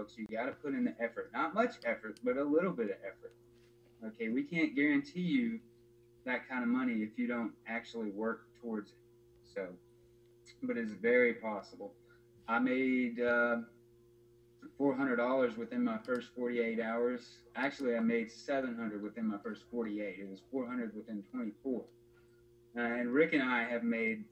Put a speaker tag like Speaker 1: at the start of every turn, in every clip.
Speaker 1: folks. You got to put in the effort. Not much effort, but a little bit of effort. Okay, we can't guarantee you that kind of money if you don't actually work towards it. So, but it's very possible. I made $400 within my first 48 hours. Actually, I made 700 within my first 48. It was 400 within 24. And Rick and I have made,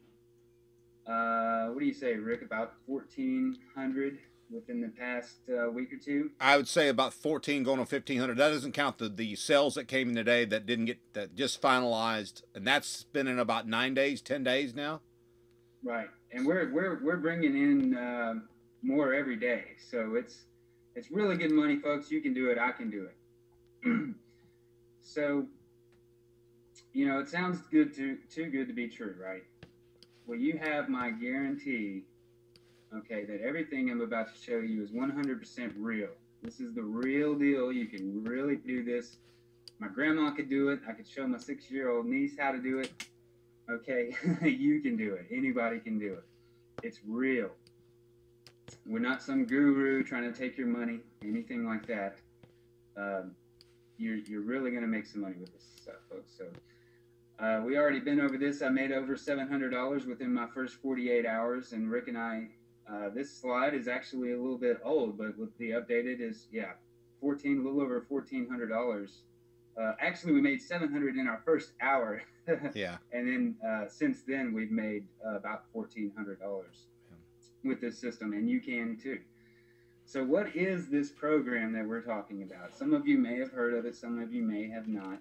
Speaker 1: what do you say, Rick? About 1,400 within the past week or two.
Speaker 2: I would say about 14 going on 1,500. That doesn't count the sales that came in today that didn't get that just finalized, and that's been in about 9 days, 10 days now.
Speaker 1: Right, and we're bringing in more every day, so it's really good money, folks. You can do it. I can do it. So, you know, it sounds too good to be true, right? Well, you have my guarantee, okay, that everything I'm about to show you is 100% real. This is the real deal. You can really do this. My grandma could do it. I could show my 6-year-old niece how to do it. Okay, you can do it. Anybody can do it. It's real. We're not some guru trying to take your money, anything like that. You're really going to make some money with this stuff, folks. So we already been over this. I made over $700 within my first 48 hours, and Rick and I, this slide is actually a little bit old, but with the updated is, yeah, a little over $1,400. Actually, we made 700 in our first hour.
Speaker 2: Yeah.
Speaker 1: And then since then, we've made about $1,400 with this system, and you can too. So what is this program that we're talking about? Some of you may have heard of it, some of you may have not.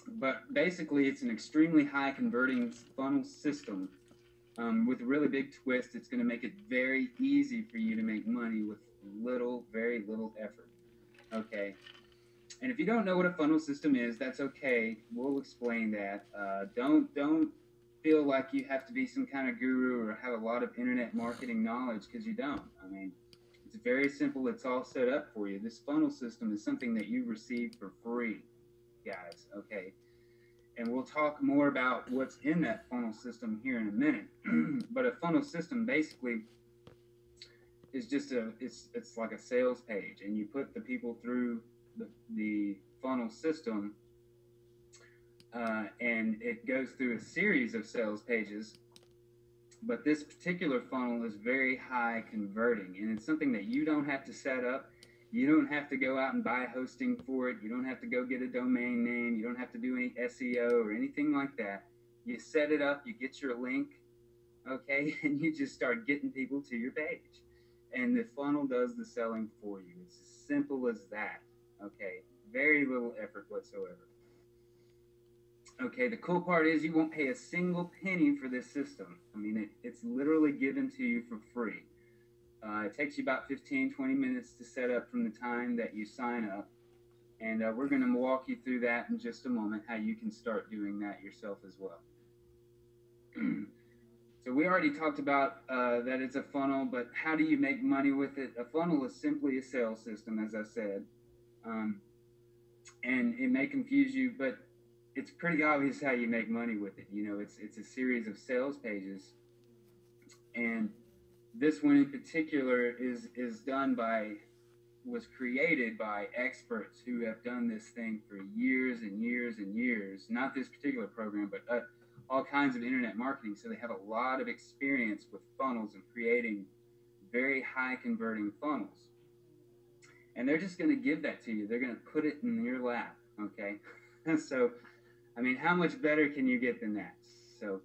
Speaker 1: But basically, it's an extremely high converting funnel system with a really big twist. It's going to make it very easy for you to make money with very little effort. Okay. And if you don't know what a funnel system is, that's okay. We'll explain that. Don't feel like you have to be some kind of guru or have a lot of internet marketing knowledge, because you don't. I mean, it's very simple. It's all set up for you. This funnel system is something that you receive for free, guys. Okay. And we'll talk more about what's in that funnel system here in a minute. But a funnel system basically is just it's like a sales page, and you put the people through the funnel system, and it goes through a series of sales pages. But this particular funnel is very high converting, and it's something that you don't have to set up. You don't have to go out and buy hosting for it. You don't have to go get a domain name. You don't have to do any SEO or anything like that. You set it up, you get your link, okay, and you just start getting people to your page. And the funnel does the selling for you. It's as simple as that, okay? Very little effort whatsoever. Okay, the cool part is you won't pay a single penny for this system. I mean, it's literally given to you for free. It takes you about 15, 20 minutes to set up from the time that you sign up. And we're going to walk you through that in just a moment, how you can start doing that yourself as well. So we already talked about that it's a funnel, but how do you make money with it? A funnel is simply a sales system, as I said. And it may confuse you, but it's pretty obvious how you make money with it. You know, it's a series of sales pages. And this one in particular was created by experts who have done this thing for years and years and years. Not this particular program, but all kinds of internet marketing. So they have a lot of experience with funnels and creating very high converting funnels. And they're just going to give that to you. They're going to put it in your lap, okay? So, I mean, how much better can you get than that? So,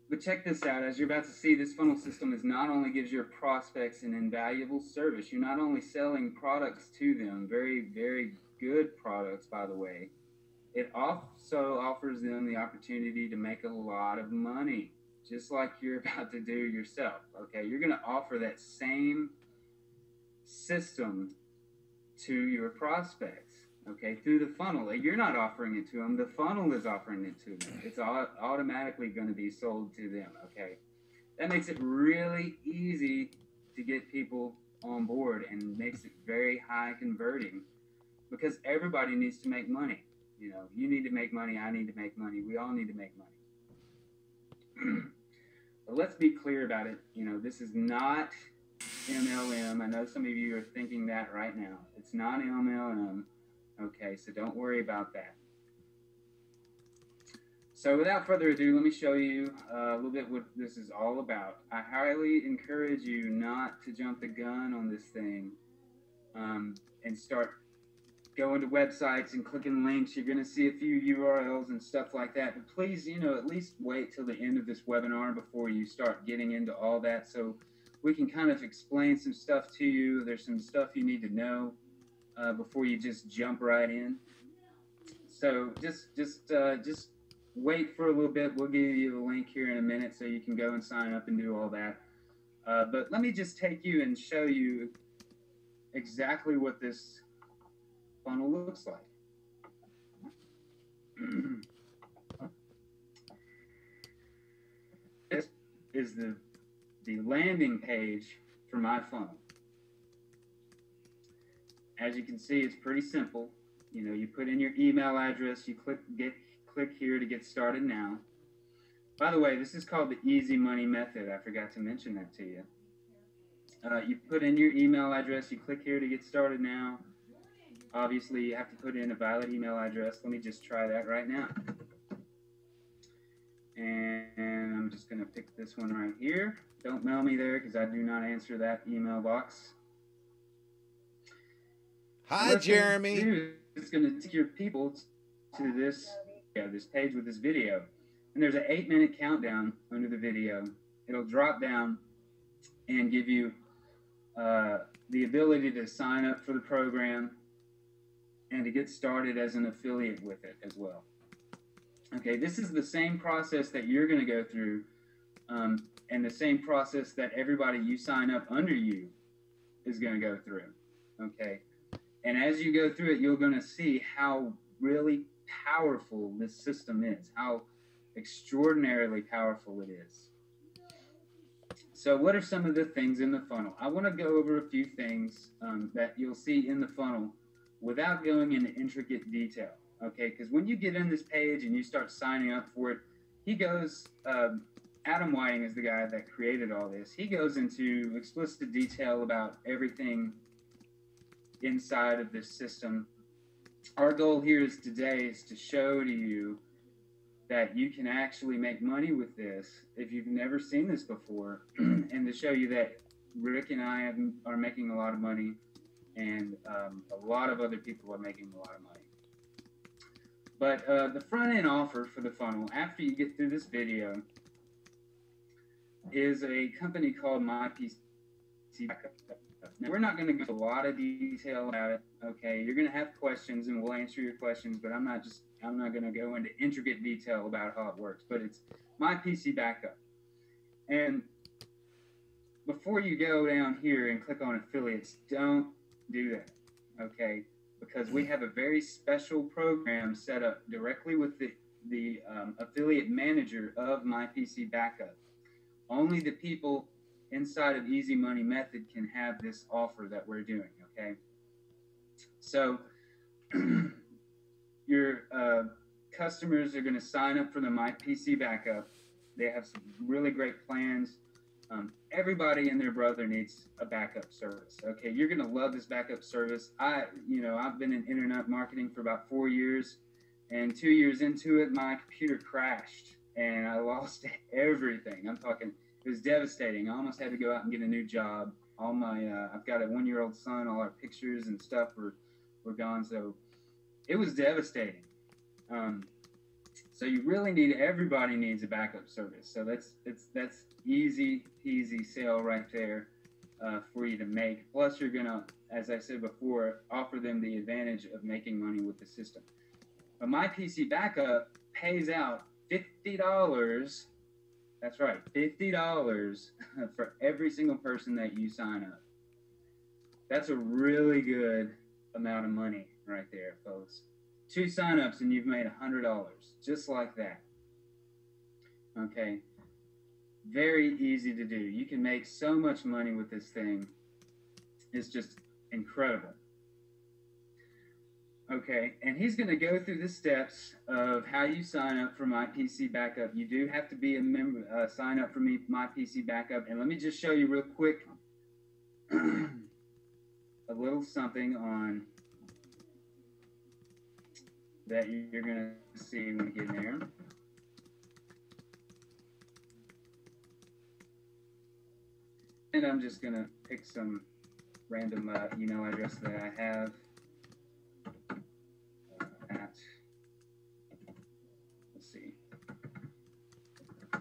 Speaker 1: but check this out. As you're about to see, this funnel system not only gives your prospects an invaluable service, you're not only selling products to them, very, very good products, by the way, it also offers them the opportunity to make a lot of money, just like you're about to do yourself, okay? You're going to offer that same system to your prospects, okay, through the funnel. You're not offering it to them. The funnel is offering it to them. It's automatically going to be sold to them, okay? That makes it really easy to get people on board and makes it very high converting, because everybody needs to make money. You know, you need to make money. I need to make money. We all need to make money. But let's be clear about it. You know, this is not MLM. I know some of you are thinking that right now. It's not MLM. Okay, so don't worry about that. So without further ado, let me show you a little bit what this is all about. I highly encourage you not to jump the gun on this thing and start going to websites and clicking links. You're going to see a few URLs and stuff like that. But please, you know, at least wait till the end of this webinar before you start getting into all that, so we can kind of explain some stuff to you. There's some stuff you need to know before you just jump right in. So just wait for a little bit. We'll give you the link here in a minute so you can go and sign up and do all that. But let me just take you and show you exactly what this funnel looks like. This is the landing page for my funnel. As you can see, it's pretty simple. You know, you put in your email address, you click here to get started now. By the way, this is called the Easy Money Method. I forgot to mention that to you. You put in your email address, you click here to get started now. Obviously, you have to put in a valid email address. Let me just try that right now. And I'm just going to pick this one right here. Don't mail me there because I do not answer that email box.
Speaker 2: Hi, Jeremy.
Speaker 1: It's going to take your people to this page with this video. And there's an 8-minute countdown under the video. It'll drop down and give you the ability to sign up for the program and to get started as an affiliate with it as well. Okay, this is the same process that you're going to go through and the same process that everybody you sign up under you is going to go through. Okay, and as you go through it, you're going to see how really powerful this system is, how extraordinarily powerful it is. So what are some of the things in the funnel? I want to go over a few things that you'll see in the funnel without going into intricate detail, okay? Because when you get in this page and you start signing up for it, he goes, Adam Whiting is the guy that created all this. He goes into explicit detail about everything inside of this system. Our goal here today is to show to you that you can actually make money with this if you've never seen this before, and to show you that Rick and I are making a lot of money, and a lot of other people are making a lot of money. But the front end offer for the funnel, after you get through this video, is a company called MyPC Backup. Now, we're not going to go into a lot of detail about it. Okay, you're going to have questions, and we'll answer your questions. But I'm not going to go into intricate detail about how it works. But it's MyPC Backup. And before you go down here and click on affiliates, don't do that. Okay, because we have a very special program set up directly with the affiliate manager of MyPC Backup. Only the people inside of Easy Money Method can have this offer that we're doing, okay? So your customers are going to sign up for the MyPC Backup. They have some really great plans. Everybody and their brother needs a backup service, okay? You're going to love this backup service. I've been in internet marketing for about 4 years, and 2 years into it, my computer crashed, and I lost everything. I'm talking, it was devastating. I almost had to go out and get a new job. All my, I've got a 1-year-old son. All our pictures and stuff were gone. So it was devastating. So you really need, everybody needs a backup service. So that's easy peasy sale right there for you to make. Plus you're gonna, as I said before, offer them the advantage of making money with the system. But MyPC Backup pays out $50. That's right, $50 for every single person that you sign up. That's a really good amount of money right there, folks. 2 signups and you've made $100, just like that. Okay, very easy to do. You can make so much money with this thing. It's just incredible. Okay, and he's going to go through the steps of how you sign up for My PC Backup. You do have to be a member, sign up for My PC Backup. And let me just show you real quick a little something on that you're going to see when we get in there. And I'm just going to pick some random email address that I have. Let's see. I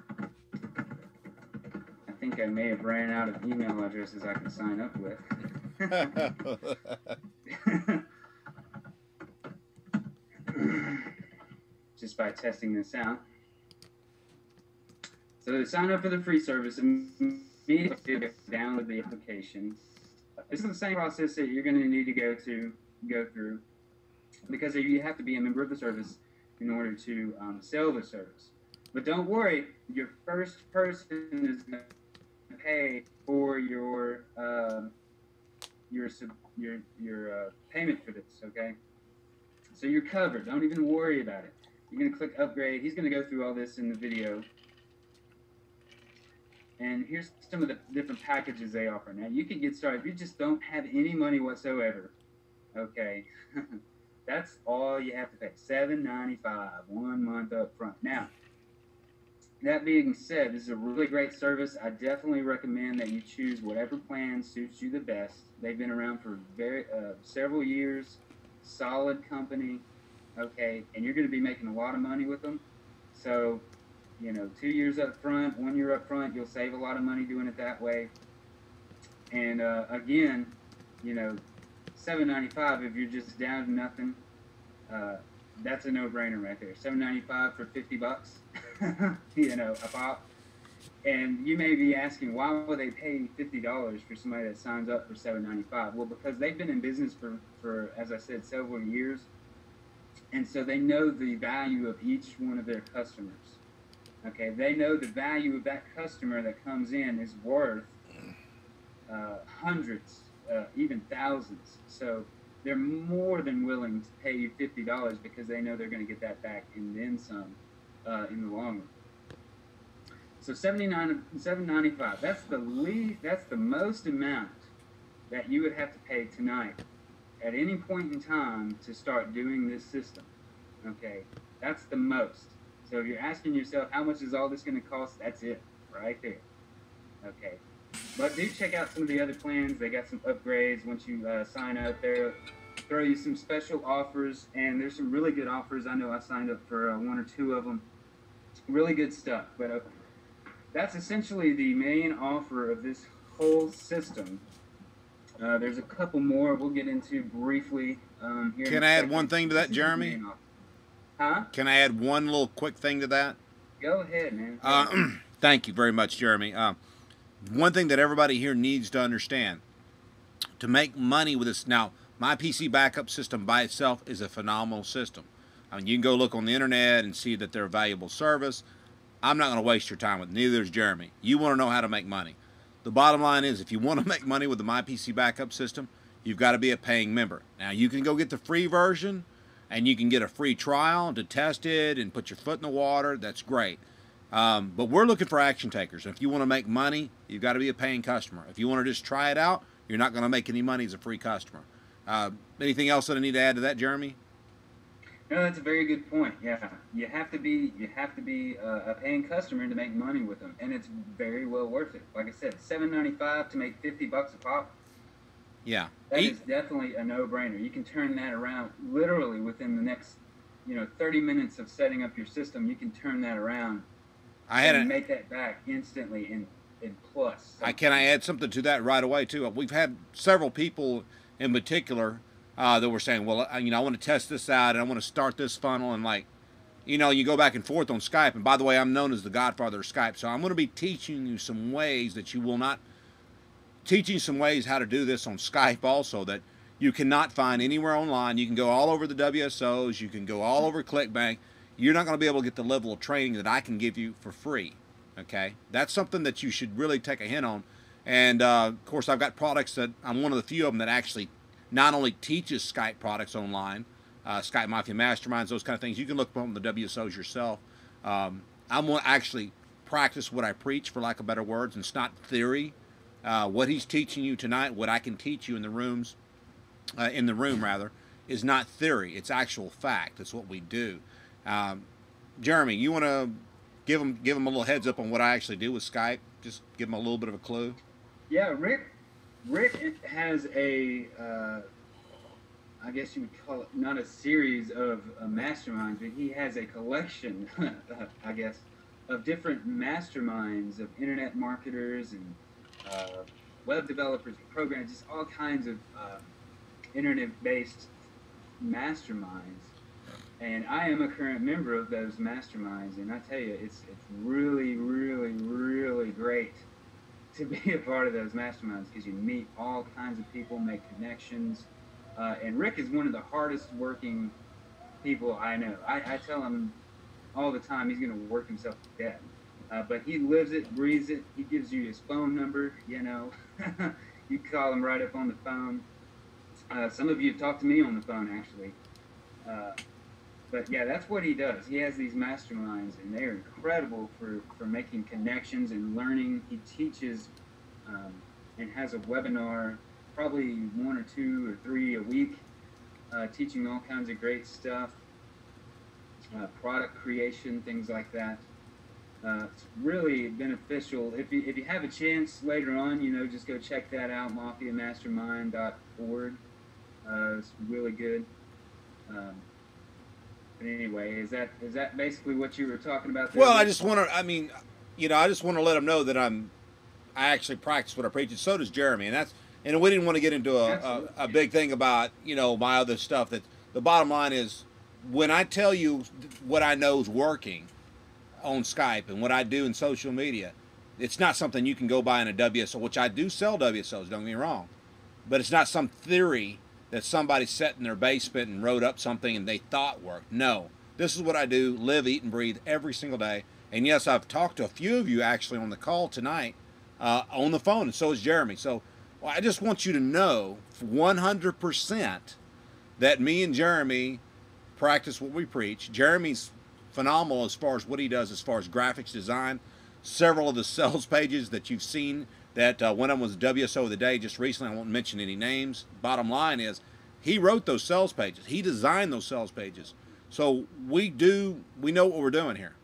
Speaker 1: think I may have ran out of email addresses I can sign up with. Just by testing this out. So to sign up for the free service, immediately download the application. This is the same process that you're going to need to go through, because you have to be a member of the service in order to sell the service. But don't worry, your first person is going to pay for your payment for this. Okay, so you're covered. Don't even worry about it. You're going to click upgrade. He's going to go through all this in the video. And here's some of the different packages they offer. Now, you can get started if you just don't have any money whatsoever. Okay, that's all you have to pay. $7.95, 1 month up front. Now, that being said, this is a really great service. I definitely recommend that you choose whatever plan suits you the best. They've been around for several years. Solid company. Okay, and you're going to be making a lot of money with them. So, 2 years up front, 1 year up front, you'll save a lot of money doing it that way. And again, $7.95 if you're just down to nothing. That's a no-brainer right there. $7.95 for $50, a pop. And you may be asking, why would they pay $50 for somebody that signs up for $7.95? Well, because they've been in business for, as I said, several years. And so they know the value of each one of their customers. Okay, they know the value of that customer that comes in is worth hundreds, even thousands. So they're more than willing to pay you $50 because they know they're going to get that back and then some in the long run. So $7.95. That's the least. That's the most amount that you would have to pay tonight at any point in time to start doing this system. Okay, that's the most. So if you're asking yourself, how much is all this going to cost? That's it, right there. Okay. But do check out some of the other plans. They got some upgrades once you sign up. They'll throw you some special offers, and there's some really good offers. I know I signed up for 1 or 2 of them. Really good stuff. But that's essentially the main offer of this whole system. There's a couple more we'll get into briefly here.
Speaker 2: Can I add one thing to that, Jeremy?
Speaker 1: Huh?
Speaker 2: Can I add one little quick thing to that?
Speaker 1: Go ahead, man.
Speaker 2: Thank you very much, Jeremy. One thing that everybody here needs to understand, to make money with this, now, My PC Backup system by itself is a phenomenal system. I mean, you can go look on the internet and see that they're a valuable service. I'm not going to waste your time with it. Neither is Jeremy. You want to know how to make money. The bottom line is, if you want to make money with the My PC Backup system, you've got to be a paying member. Now, you can go get the free version, and you can get a free trial to test it and put your foot in the water. That's great. But we're looking for action takers. If you want to make money, you've got to be a paying customer. If you want to just try it out, you're not going to make any money as a free customer. Anything else that I need to add to that, Jeremy?
Speaker 1: No, that's a very good point. Yeah, you have to be a paying customer to make money with them, and it's very well worth it. Like I said, $7.95 to make $50 a pop.
Speaker 2: Yeah,
Speaker 1: that is definitely a no-brainer. You can turn that around literally within the next, 30 minutes of setting up your system. You can turn that around. And make that back instantly in plus.
Speaker 2: Can I add something to that right away too? We've had several people in particular that were saying, well, I want to test this out and I want to start this funnel, and you go back and forth on Skype. And by the way, I'm known as the godfather of Skype, so I'm going to be teaching you some ways that you will not. Teaching some ways how to do this on Skype also that you cannot find anywhere online. You can go all over the WSOs. You can go all over ClickBank. You're not going to be able to get the level of training that I can give you for free. Okay? That's something that you should really take a hint on. And, of course, I've got products that I'm one of the few of them that actually not only teaches Skype products online, Skype Mafia Masterminds, those kind of things. You can look on the WSOs yourself. I'm going to actually practice what I preach, for lack of better words, and it's not theory. What he's teaching you tonight, what I can teach you in the room rather, is not theory. It's actual fact. It's what we do. Jeremy, you want to give him a little heads up on what I actually do with Skype? Just give him a little bit of a clue.
Speaker 1: Yeah, Rick has a, I guess you would call it not a series of masterminds, but he has a collection, I guess, of different masterminds of internet marketers and web developers, programs, just all kinds of internet-based masterminds. And I am a current member of those masterminds, and I tell you, it's really, really, really great to be a part of those masterminds, because you meet all kinds of people, make connections. And Rick is one of the hardest working people I know. I tell him all the time he's going to work himself to death. But he lives it, breathes it. He gives you his phone number, you know. You call him right up on the phone. Some of you have talked to me on the phone, actually. But yeah, that's what he does. He has these masterminds, and they're incredible for making connections and learning. He teaches and has a webinar, probably 1 or 2 or 3 a week, teaching all kinds of great stuff, product creation, things like that. It's really beneficial. If you have a chance later on, you know, just go check that out, mafiamastermind.org. It's really good. But anyway, is that basically what you were talking about there?
Speaker 2: Well, I just want to, I mean, you know, I just want to let them know that I actually practice what I preach, and so does Jeremy. And we didn't want to get into a big thing about, you know, my other stuff. That the bottom line is, when I tell you what I know is working on Skype and what I do in social media, it's not something you can go buy in a WSO, which I do sell WSOs, don't get me wrong. But it's not some theory that somebody sat in their basement and wrote up something and they thought worked. No, this is what I do, live, eat, and breathe every single day. And yes, I've talked to a few of you actually on the call tonight on the phone, and so is Jeremy. So well, I just want you to know 100% that me and Jeremy practice what we preach. Jeremy's phenomenal as far as what he does as far as graphics design. Several of the sales pages that you've seen that one of them was WSO of the day just recently. I won't mention any names. Bottom line is, he wrote those sales pages. He designed those sales pages. So we know what we're doing here.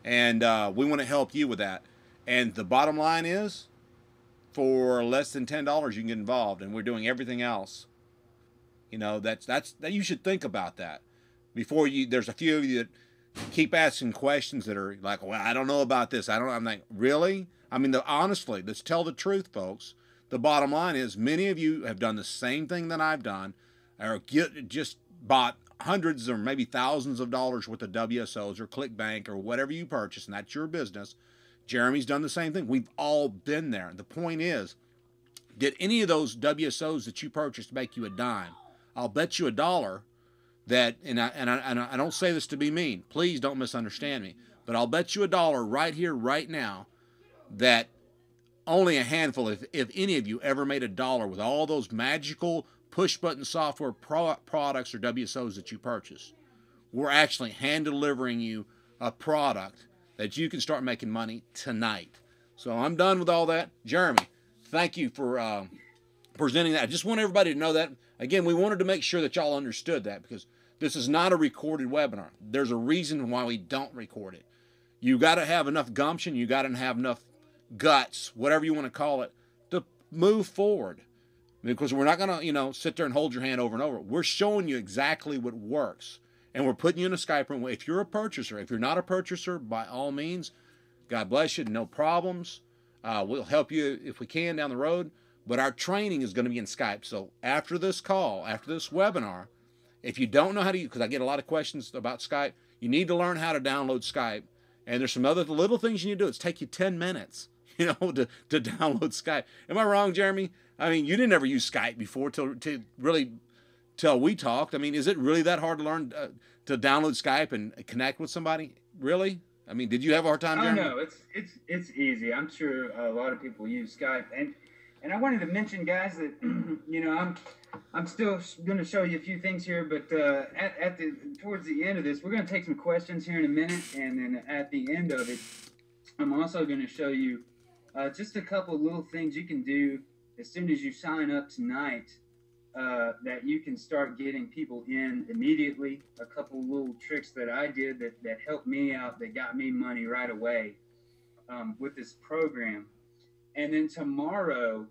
Speaker 2: And we want to help you with that. And the bottom line is, for less than $10, you can get involved, and we're doing everything else. You know, that you should think about that before you. There's a few of you that keep asking questions that are like, well, I don't know about this. I'm like, really? I mean, honestly, let's tell the truth, folks. The bottom line is, many of you have done the same thing that I've done, or just bought hundreds or maybe thousands of dollars worth of WSOs or ClickBank or whatever you purchase, and that's your business. Jeremy's done the same thing. We've all been there. The point is, did any of those WSOs that you purchased make you a dime? I'll bet you $1 that, and I don't say this to be mean. Please don't misunderstand me. But I'll bet you $1 right here, right now, that only a handful, if any of you, ever made $1 with all those magical push-button software products or WSOs that you purchased. We're actually hand-delivering you a product that you can start making money tonight. So I'm done with all that. Jeremy, thank you for presenting that. I just want everybody to know that. Again, we wanted to make sure that y'all understood that, because this is not a recorded webinar. There's a reason why we don't record it. You got to have enough gumption. You got to have enough guts, whatever you want to call it, to move forward. Because we're not going to, sit there and hold your hand over and over. We're showing you exactly what works. And we're putting you in a Skype room. If you're a purchaser, if you're not a purchaser, by all means, God bless you, no problems. We'll help you if we can down the road. But our training is going to be in Skype. So after this call, after this webinar, if you don't know how to use, because I get a lot of questions about Skype, you need to learn how to download Skype. And there's some other little things you need to do. It's take you 10 minutes, to download Skype. Am I wrong, Jeremy? I mean, you didn't ever use Skype before till we talked. I mean, is it really that hard to learn to download Skype and connect with somebody? Really? I mean, did you have a hard time, Jeremy?
Speaker 1: Oh, no, it's easy. I'm sure a lot of people use Skype. And And I wanted to mention, guys, that I'm still going to show you a few things here, but towards the end of this, we're going to take some questions here in a minute, and then at the end of it, I'm also going to show you just a couple little things you can do as soon as you sign up tonight that you can start getting people in immediately. A couple little tricks that I did that helped me out, that got me money right away with this program. And then tomorrow,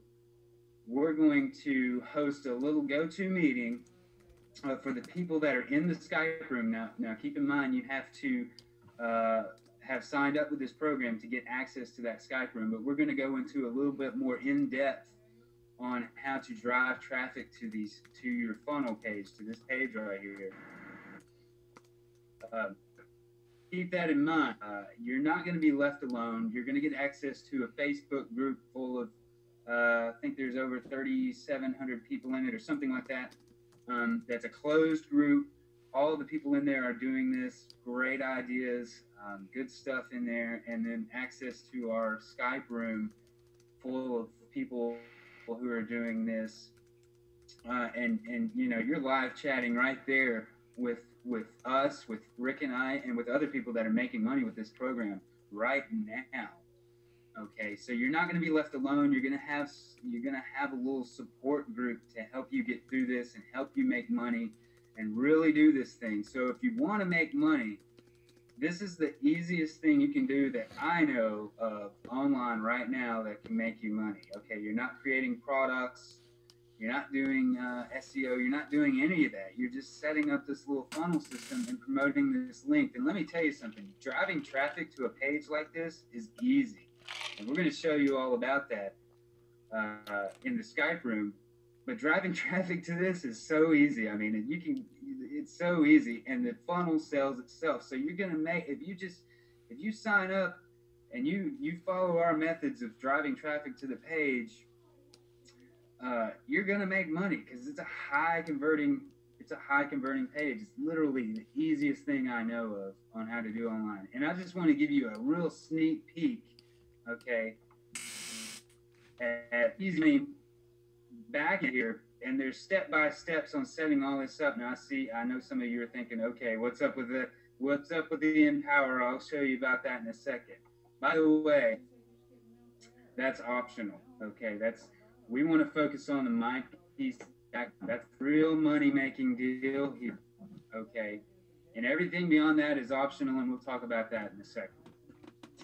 Speaker 1: we're going to host a little go-to meeting for the people that are in the Skype room. Now keep in mind, you have to have signed up with this program to get access to that Skype room. But we're going to go into a little bit more in-depth on how to drive traffic to your funnel page, to this page right here. Keep that in mind. You're not going to be left alone. You're going to get access to a Facebook group full of, I think there's over 3,700 people in it or something like that. That's a closed group. All the people in there are doing this. Great ideas, good stuff in there. And then access to our Skype room full of people who are doing this. And you're live chatting right there with us, with Rick and I, and with other people that are making money with this program right now. Okay, so you're not going to be left alone. You're going to have a little support group to help you get through this and help you make money and really do this thing. So if you want to make money, this is the easiest thing you can do that I know of online right now that can make you money. Okay, you're not creating products. You're not doing SEO. You're not doing any of that. You're just setting up this little funnel system and promoting this link. And let me tell you something. Driving traffic to a page like this is easy. And we're going to show you all about that in the Skype room. But driving traffic to this is so easy. I mean, it's so easy. And the funnel sells itself. So you're going to make, if you sign up and you follow our methods of driving traffic to the page, you're gonna make money because it's a high converting page. It's literally the easiest thing I know of on how to do online. And I just want to give you a real sneak peek, okay, at easy back here. And there's step by steps on setting all this up. Now I know some of you are thinking, okay, what's up with the Empower? I'll show you about that in a second. By the way, that's optional. Okay, we want to focus on the My PC. That's real money-making deal here, okay? And everything beyond that is optional, and we'll talk about that in a second.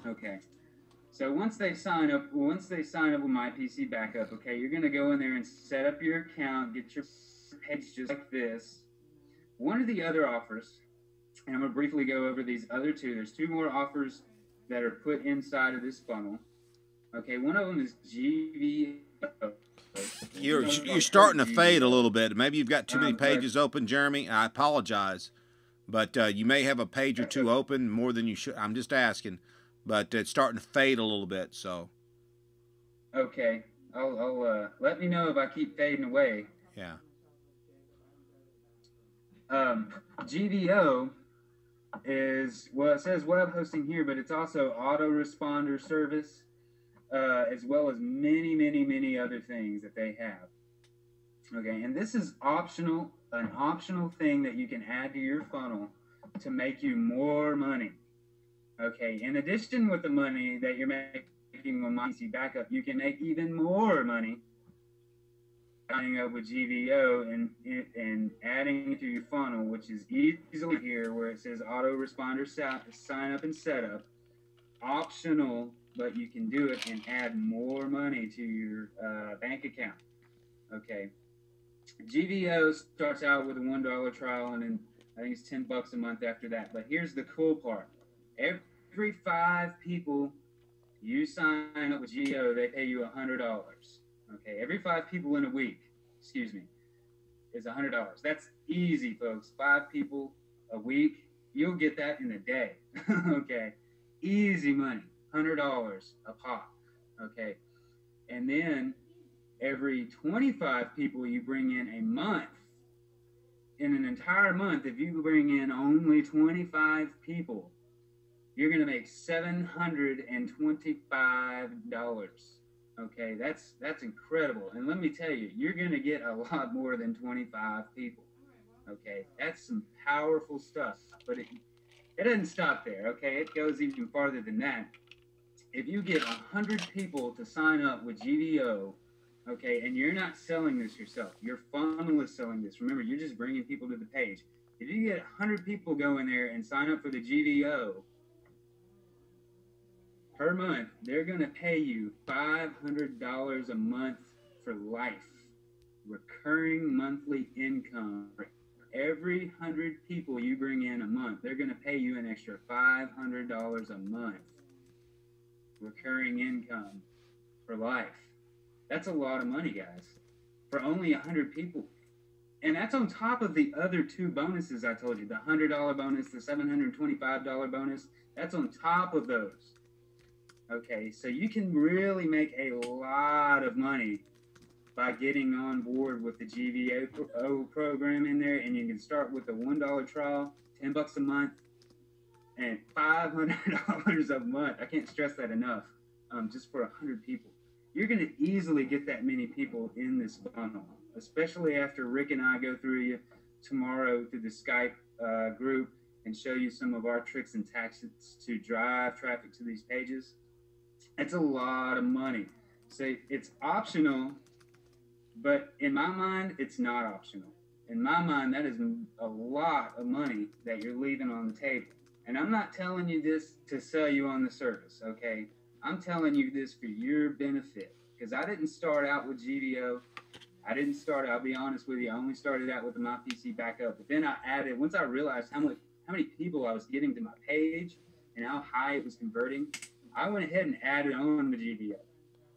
Speaker 1: Okay. So once they sign up with My PC Backup, okay, you're going to go in there and set up your account, get your page just like this. One of the other offers, and I'm going to briefly go over these other two. There's two more offers that are put inside of this funnel. Okay, one of them is GV.
Speaker 2: You're starting to fade a little bit. Maybe you've got too many pages open, Jeremy. I apologize, but you may have a page or two open more than you should. I'm just asking, but it's starting to fade a little bit. So.
Speaker 1: Okay, I'll let me know if I keep fading away.
Speaker 2: Yeah.
Speaker 1: GVO is, well, it says web hosting here, but it's also autoresponder service. As well as many other things that they have. Okay, and this is optional, an optional thing that you can add to your funnel to make you more money. Okay, in addition with the money that you're making on My PC Backup, you can make even more money signing up with GVO and adding it to your funnel, which is easily here where it says autoresponder sign up and setup. Optional, but you can do it and add more money to your bank account. Okay. GVO starts out with a $1 trial, and then I think it's $10 a month after that. But here's the cool part. Every 5 people you sign up with GVO, they pay you $100. Okay. Every 5 people in a week, is $100. That's easy, folks. 5 people a week, you'll get that in a day. Okay. Easy money. $100 a pop, okay? And then every 25 people you bring in a month, in an entire month, if you bring in only 25 people, you're going to make $725. Okay, that's incredible. And let me tell you, you're gonna get a lot more than 25 people. Okay, that's some powerful stuff. But it doesn't stop there. Okay, it goes even farther than that. If you get 100 people to sign up with GVO, okay, and you're not selling this yourself, your funnel is selling this. Remember, you're just bringing people to the page. If you get 100 people go in there and sign up for the GVO per month, they're going to pay you $500 a month for life, recurring monthly income. For every 100 people you bring in a month, they're going to pay you an extra $500 a month, recurring income for life. That's a lot of money, guys, for only 100 people. And that's on top of the other two bonuses I told you, the $100 bonus, the $725 bonus. That's on top of those. Okay, so you can really make a lot of money by getting on board with the GVO program in there, and you can start with a $1 trial, $10 a month, and $500 a month. I can't stress that enough. Just for 100 people, you're going to easily get that many people in this funnel, especially after Rick and I go through you tomorrow through the Skype group and show you some of our tricks and tactics to drive traffic to these pages. It's a lot of money. So it's optional, but in my mind, it's not optional. In my mind, that is a lot of money that you're leaving on the table. And I'm not telling you this to sell you on the service, okay? I'm telling you this for your benefit, because I didn't start out with GVO. I'll be honest with you, I only started out with the My PC Backup, but then I added, once I realized how many people I was getting to my page and how high it was converting, I went ahead and added on the GVO,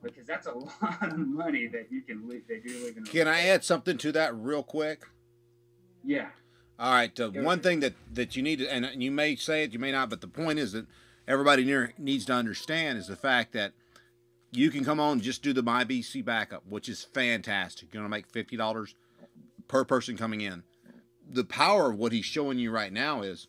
Speaker 1: because that's a lot of money that you're living on.
Speaker 2: Can I add something to that real quick?
Speaker 1: Yeah.
Speaker 2: All right. One thing that you need to, and you may say it, you may not, but the point is that everybody needs to understand is the fact that you can come on and just do the My PC Backup, which is fantastic. You're going to make $50 per person coming in. The power of what he's showing you right now is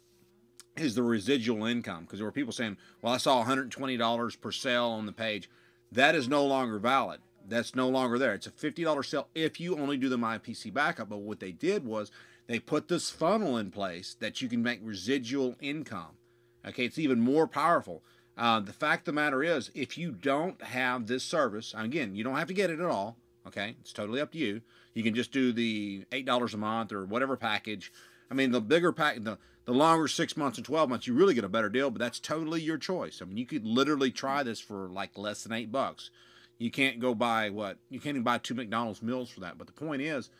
Speaker 2: the residual income, because there were people saying, well, I saw $120 per sale on the page. That is no longer valid. That's no longer there. It's a $50 sale if you only do the My PC Backup. But what they did was they put this funnel in place that you can make residual income. Okay, it's even more powerful. The fact of the matter is, if you don't have this service, again, you don't have to get it at all. Okay, it's totally up to you. You can just do the $8 a month or whatever package. I mean, the bigger package, the longer 6 months and 12 months, you really get a better deal, but that's totally your choice. I mean, you could literally try this for like less than $8. You can't go buy you can't even buy 2 McDonald's meals for that. But the point is,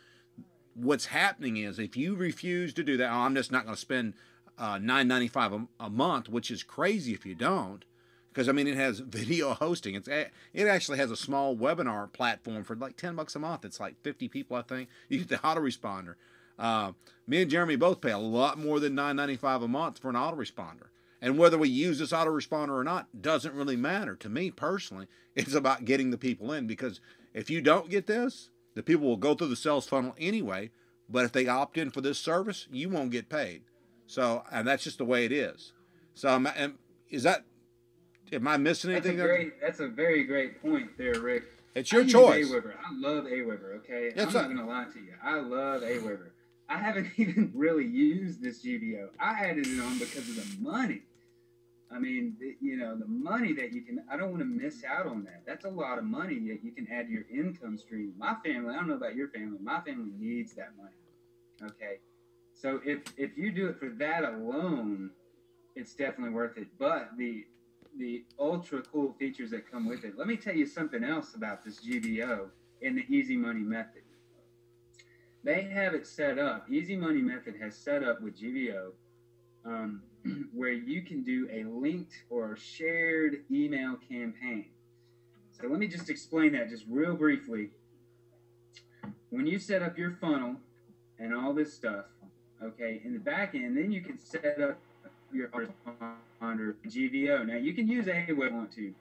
Speaker 2: what's happening is if you refuse to do that, I'm just not going to spend $9.95 a month, which is crazy if you don't, because I mean it has video hosting. It actually has a small webinar platform for like $10 a month. It's like 50 people, I think. You get the autoresponder. Me and Jeremy both pay a lot more than $9.95 a month for an autoresponder. And whether we use this autoresponder or not doesn't really matter. To me personally, it's about getting the people in, because if you don't get this, the people will go through the sales funnel anyway, but if they opt in for this service, you won't get paid. So, and that's just the way it is. So, am I missing anything?
Speaker 1: That's a very great point there, Rick.
Speaker 2: It's your choice.
Speaker 1: Aweber. I love Aweber, okay? I'm not going to lie to you. I love Aweber. I haven't even really used this GVO. I added it on because of the money. I mean, the money that you can, I don't want to miss out on that. That's a lot of money that you can add to your income stream. My family, I don't know about your family, my family needs that money, okay? So if you do it for that alone, it's definitely worth it. But the ultra cool features that come with it. Let me tell you something else about this GVO and the Easy Money method. They have it set up. Easy Money method has set up with GVO where you can do a linked or shared email campaign. So let me just explain that just real briefly. When you set up your funnel and all this stuff, okay, in the back end, then you can set up your autoresponder GVO. Now you can use Aweber if you want to,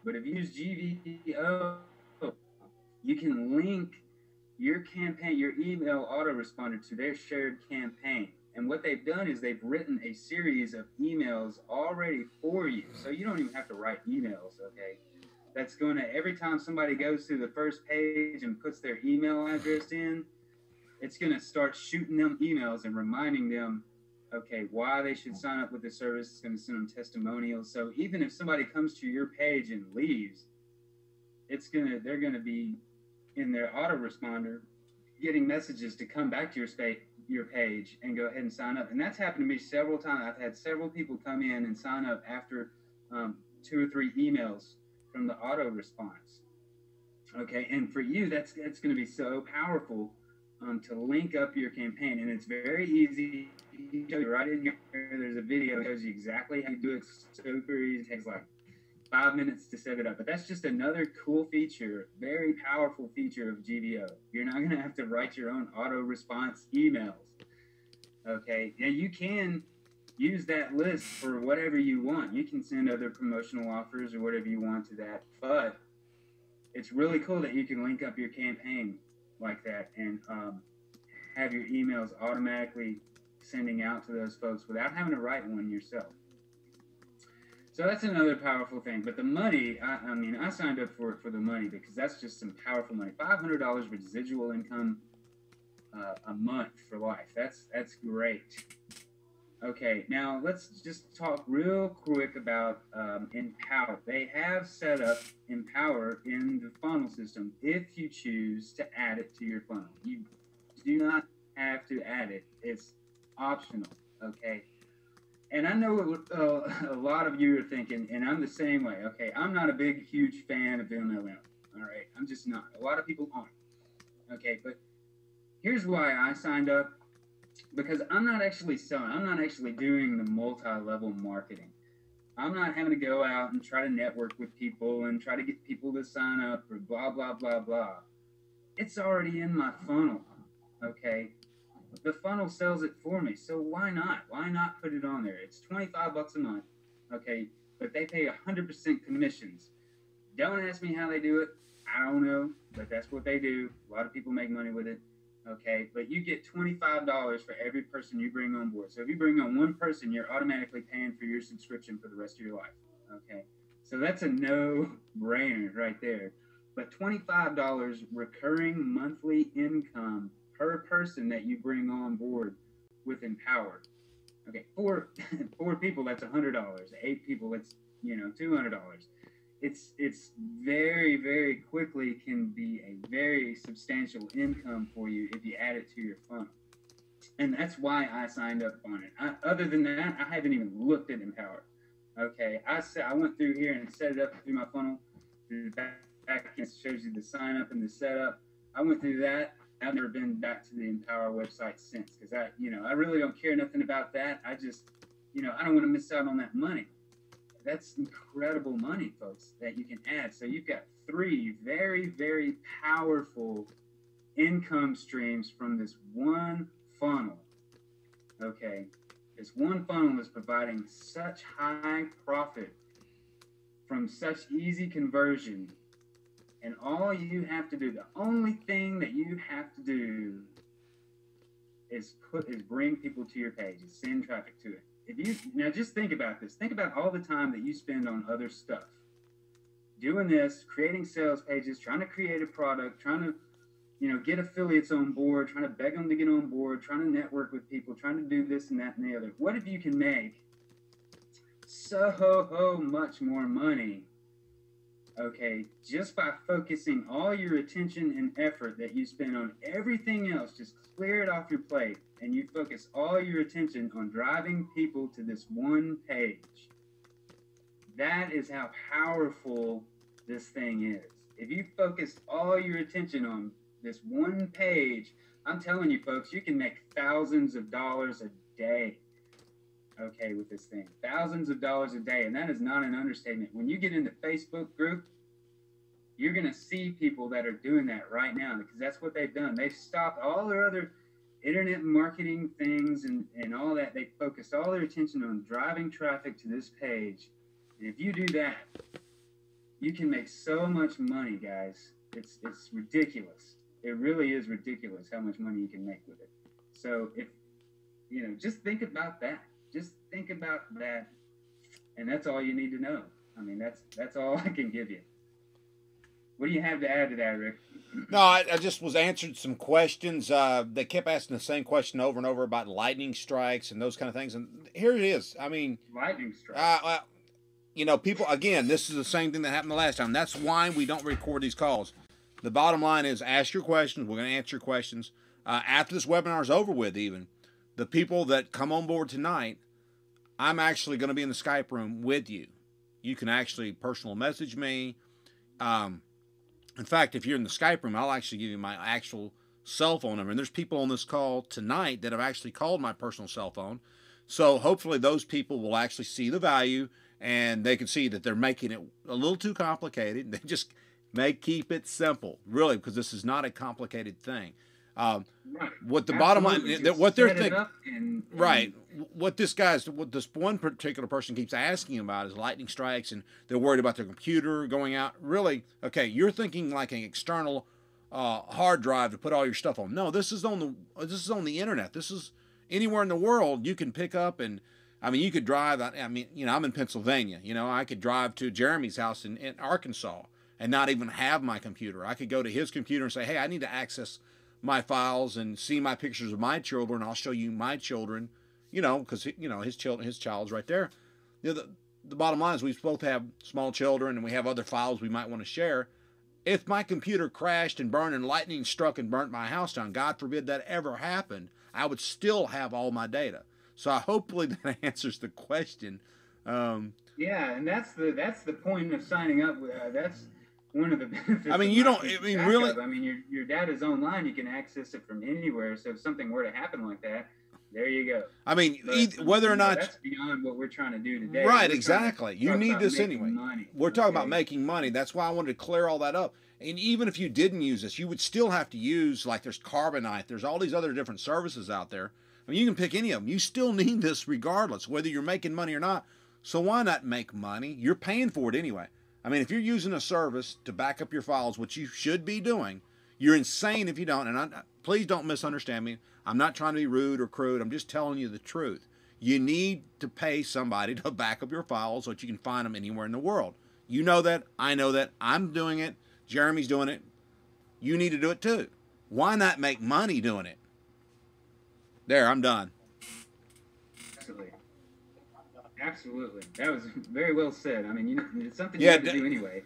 Speaker 1: but if you use GVO, you can link your campaign, your email autoresponder to their shared campaign. And what they've done is they've written a series of emails already for you. So you don't even have to write emails, okay? that's going to, every time somebody goes to the first page and puts their email address in, it's going to start shooting them emails and reminding them, okay, why they should sign up with the service. It's going to send them testimonials. So even if somebody comes to your page and leaves, they're going to be in their autoresponder getting messages to come back to your page and go ahead and sign up. And that's happened to me several times. I've had several people come in and sign up after 2 or 3 emails from the auto response. Okay, and for you, that's going to be so powerful to link up your campaign, and it's very easy. Right in here, there's a video that shows you exactly how you do it. Super easy. It takes like 5 minutes to set it up, but that's just another cool feature, very powerful feature of GVO. You're not going to have to write your own auto response emails. Okay, now you can use that list for whatever you want. You can send other promotional offers or whatever you want to that, but it's really cool that you can link up your campaign like that and have your emails automatically sending out to those folks without having to write one yourself. So that's another powerful thing. But the money, I mean, I signed up for it for the money because that's just some powerful money. $500 residual income a month for life. That's great. Okay, now let's just talk real quick about Empower. They have set up Empower in the funnel system if you choose to add it to your funnel. You do not have to add it. It's optional, okay? And I know a lot of you are thinking, and I'm the same way, okay? I'm not a big, huge fan of MLM, all right? I'm just not. A lot of people aren't, okay? But here's why I signed up. Because I'm not actually selling. I'm not actually doing the multi-level marketing. I'm not having to go out and try to network with people and try to get people to sign up or blah, blah, blah, blah. It's already in my funnel, okay? The funnel sells it for me, so why not? Why not put it on there? It's $25 a month, okay? But they pay 100% commissions. Don't ask me how they do it. I don't know, but that's what they do. A lot of people make money with it. Okay, but you get $25 for every person you bring on board. So if you bring on one person, you're automatically paying for your subscription for the rest of your life. Okay, so that's a no-brainer right there. But $25 recurring monthly income per person that you bring on board with Empower. Okay, four people, that's $100. 8 people, that's $200. It's very, very quickly can be a very substantial income for you if you add it to your funnel. And that's why I signed up on it. Other than that, I haven't even looked at Empower. Okay, I went through here and set it up through my funnel. Through the back, it shows you the sign up and the setup. I went through that. I've never been back to the Empower website since because I really don't care nothing about that. I just, I don't want to miss out on that money. That's incredible money, folks, that you can add. So you've got 3 very, very powerful income streams from this one funnel. Okay, this one funnel is providing such high profit from such easy conversion. And all you have to do, the only thing that you have to do is bring people to your page, is send traffic to it. Now just think about this. Think about all the time that you spend on other stuff. Doing this, creating sales pages, trying to create a product, trying to, get affiliates on board, trying to beg them to get on board, trying to network with people, trying to do this and that and the other. What if you can make so much more money, okay, just by focusing all your attention and effort that you spend on everything else, just clear it off your plate, and you focus all your attention on driving people to this one page. That is how powerful this thing is. If you focus all your attention on this one page, I'm telling you folks, you can make thousands of dollars a day, okay, with this thing. Thousands of dollars a day, and that is not an understatement. When you get in the Facebook group, you're going to see people that are doing that right now because that's what they've done. They've stopped all their other internet marketing things and all that. They focused all their attention on driving traffic to this page. And if you do that, you can make so much money, guys. It's ridiculous. It really is ridiculous how much money you can make with it. So if, just think about that. Just think about that. And that's all you need to know. I mean, that's all I can give you. What do you have to add to that, Rick?
Speaker 2: No, I just was answered some questions. They kept asking the same question over and over about lightning strikes and those kind of things. And here it is. I mean,
Speaker 1: Lightning strike.
Speaker 2: you know, people, again, this is the same thing that happened the last time. That's why we don't record these calls. The bottom line is ask your questions. We're going to answer your questions. After this webinar is over with, even, the people that come on board tonight, I'm actually going to be in the Skype room with you. You can actually personal message me. In fact, if you're in the Skype room, I'll actually give you my actual cell phone number. And there's people on this call tonight that have actually called my personal cell phone. So hopefully those people will actually see the value and they can see that they're making it a little too complicated. They just may keep it simple, really, because this is not a complicated thing.
Speaker 1: Right.
Speaker 2: What the bottom line, what they're thinking,
Speaker 1: right?
Speaker 2: What this one particular person keeps asking about is lightning strikes, and they're worried about their computer going out. Really, okay, you're thinking like an external hard drive to put all your stuff on. No, this is on the internet. This is anywhere in the world you can pick up, and I mean you could drive. I mean, you know, I'm in Pennsylvania. You know, I could drive to Jeremy's house in Arkansas and not even have my computer. I could go to his computer and say, hey, I need to access my files and see my pictures of my children. I'll show you my children, you know, because you know his child's right there. You know, the bottom line is we both have small children and we have other files we might want to share. If my computer crashed and burned and lightning struck and burnt my house down, God forbid that ever happened, I would still have all my data. So hopefully that answers the question.
Speaker 1: Yeah, and that's the point of signing up. That's one of the benefits.
Speaker 2: I mean, you don't. I mean, really.
Speaker 1: I mean, your data's online. You can access it from anywhere. So if something were to happen like that, there you go.
Speaker 2: I mean, whether or not
Speaker 1: that's beyond what we're trying to do today.
Speaker 2: Right, exactly. You need this anyway.
Speaker 1: Money.
Speaker 2: We're talking about making money. That's why I wanted to clear all that up. And even if you didn't use this, you would still have to use, like, there's Carbonite. There's all these other different services out there. I mean, you can pick any of them. You still need this regardless, whether you're making money or not. So why not make money? You're paying for it anyway. I mean, if you're using a service to back up your files, which you should be doing, you're insane if you don't. And please don't misunderstand me. I'm not trying to be rude or crude. I'm just telling you the truth. You need to pay somebody to back up your files so that you can find them anywhere in the world. You know that. I know that. I'm doing it. Jeremy's doing it. You need to do it too. Why not make money doing it? There, I'm done.
Speaker 1: Absolutely. That was very well said. I mean, it's something you have to do anyway.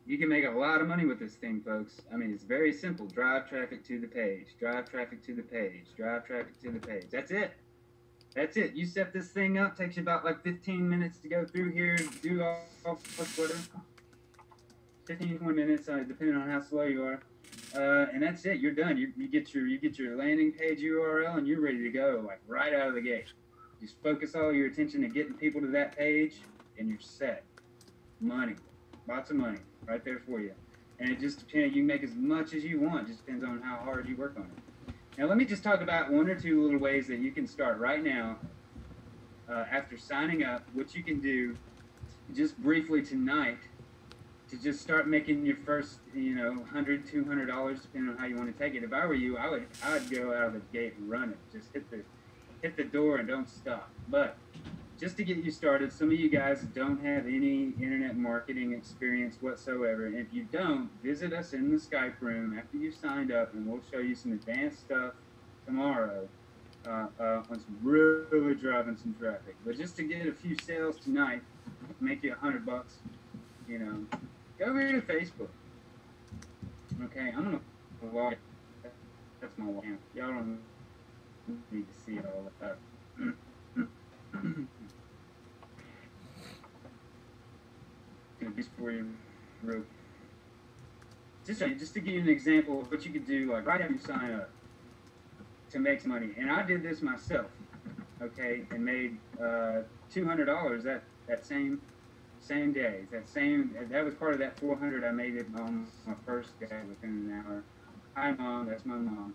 Speaker 1: You can make a lot of money with this thing, folks. I mean, it's very simple. Drive traffic to the page. Drive traffic to the page. Drive traffic to the page. That's it. That's it. You set this thing up. Takes you about like 15 minutes to go through here. Do all whatever. 15, 20 minutes, depending on how slow you are. And that's it. You're done. You get your landing page URL, and you're ready to go, like right out of the gate. Just focus all your attention to getting people to that page, and you're set. Money. Lots of money right there for you. And it just depends. You can make as much as you want. It just depends on how hard you work on it. Now, let me just talk about one or two little ways that you can start right now after signing up, what you can do just briefly tonight to just start making your first, $100, $200, depending on how you want to take it. If I were you, I would go out of the gate and run it. Just hit the door and don't stop. But just to get you started, some of you guys don't have any internet marketing experience whatsoever. And if you don't, visit us in the Skype room after you've signed up, and we'll show you some advanced stuff tomorrow on some really driving some traffic. But just to get a few sales tonight, make you $100, go over here to Facebook. Okay, I'm gonna log. That's my log. Y'all don't need to see it all that. Just for you, real. Just to give you an example of what you could do, like right after you sign up, to make some money. And I did this myself, okay, and made $200 that same day. That was part of that 400 I made it on my first day within an hour. Hi, Mom. That's my mom.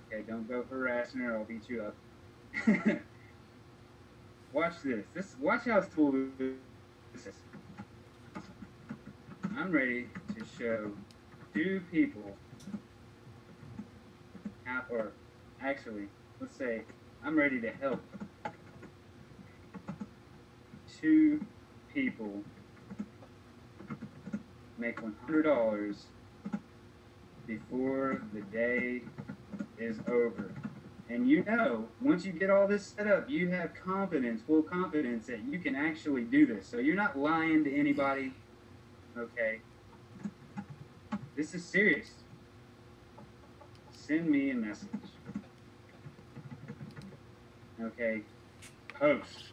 Speaker 1: Okay, don't go harassing her. I'll beat you up. Watch this. Watch how cool this is. I'm ready to show two people how, or actually, let's say I'm ready to help two people make $100 before the day is over. And you know, once you get all this set up, you have confidence, full confidence that you can actually do this. So you're not lying to anybody, okay? This is serious. Send me a message. Okay? Post.